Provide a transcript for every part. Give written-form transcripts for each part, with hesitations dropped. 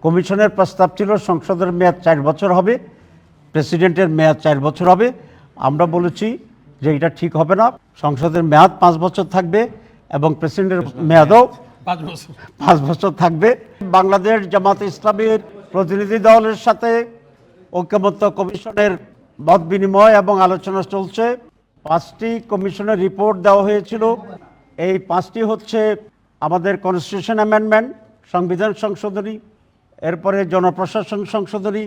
কমিশনের প্রস্তাব ছিল সংসদের মেয়াদ 4 বছর হবে, প্রেসিডেন্টের মেয়াদ 4 বছর হবে। আমরা বলেছি যে এটা ঠিক হবে না, সংসদের মেয়াদ 5 বছর থাকবে এবং প্রেসিডেন্টের মেয়াদও 5 বছর থাকবে। বাংলাদেশ জামাত ইসলামীর প্রতিনিধি দলের সাথে ঐকমত্য কমিশনের মত বিনিময় এবং আলোচনা চলছে। 5টি কমিশনের রিপোর্ট দেওয়া হয়েছিল। এই 5টি হচ্ছে আমাদের কনস্টিটিউশন অ্যামেন্ডমেন্ট, সংবিধান সংশোধনী, এরপরে জনপ্রশাসন সংশোধনী,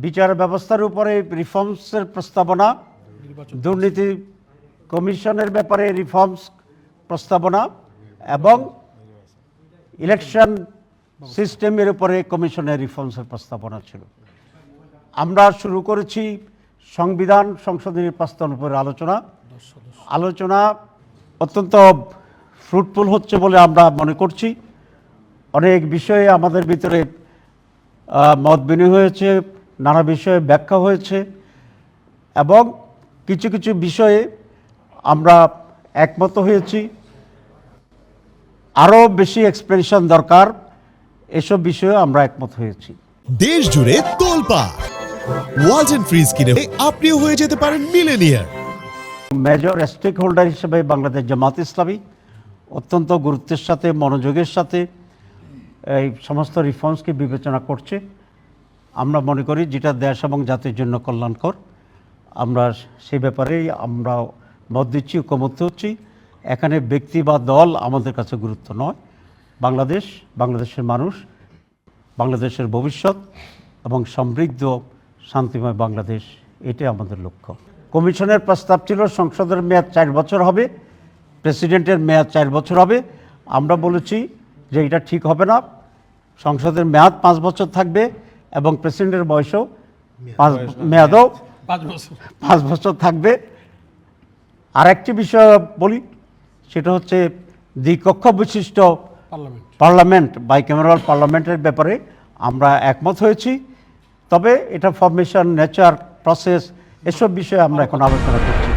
বিচার ব্যবস্থার উপরে রিফর্মসের প্রস্তাবনা, দুর্নীতি কমিশনের ব্যাপারে রিফর্মস প্রস্তাবনা এবং ইলেকশন সিস্টেমের উপরে কমিশনের রিফর্মসের প্রস্তাবনা ছিল। আমরা শুরু করেছি সংবিধান সংশোধনীর প্রস্তাবের উপরে আলোচনা অত্যন্ত ফ্রুটফুল হচ্ছে বলে আমরা মনে করছি। অনেক বিষয়ে আমাদের ভিতরে মত বিনিময় হয়েছে, নানা বিষয়ে ব্যাখ্যা হয়েছে এবং কিছু কিছু বিষয়ে আমরা একমত হয়েছি। আরও বেশি এক্সপ্রেশন দরকার, এসব বিষয়ে আমরা একমত হয়েছি। দেশ জুড়ে তোলপাড় ওয়ালটন ফ্রিজ কিনে আপনিও হয়ে যেতে পারেন মিলেনিয়ার। মেজর স্টেক হোল্ডার হিসেবে বাংলাদেশ জামাত ইসলামী অত্যন্ত গুরুত্বের সাথে, মনোযোগের সাথে এই সমস্ত রিফর্মসকে বিবেচনা করছে। আমরা মনে করি যেটা দেশ এবং জাতির জন্য কল্যাণকর, আমরা সেই ব্যাপারেই আমরা মত দিচ্ছি, ঐকমত্য হচ্ছি। এখানে ব্যক্তি বা দল আমাদের কাছে গুরুত্ব নয়। বাংলাদেশের মানুষ, বাংলাদেশের ভবিষ্যৎ এবং সমৃদ্ধ শান্তিময় বাংলাদেশ, এটাই আমাদের লক্ষ্য। কমিশনের প্রস্তাব ছিল সংসদের মেয়াদ 4 বছর হবে, প্রেসিডেন্টের মেয়াদ 4 বছর হবে। আমরা বলেছি যে এটা ঠিক হবে না, সংসদের মেয়াদ 5 বছর থাকবে এবং প্রেসিডেন্টের বয়সও মেয়াদও 5 বছর থাকবে। আর একটি বিষয় বলি, সেটা হচ্ছে দ্বিকক্ষ বিশিষ্ট পার্লামেন্ট, বাইক্যামেরাল পার্লামেন্টের ব্যাপারে আমরা একমত হয়েছি। তবে এটা ফরমেশন, নেচার, প্রসেস, এসব বিষয়ে আমরা এখন আলোচনা করছি।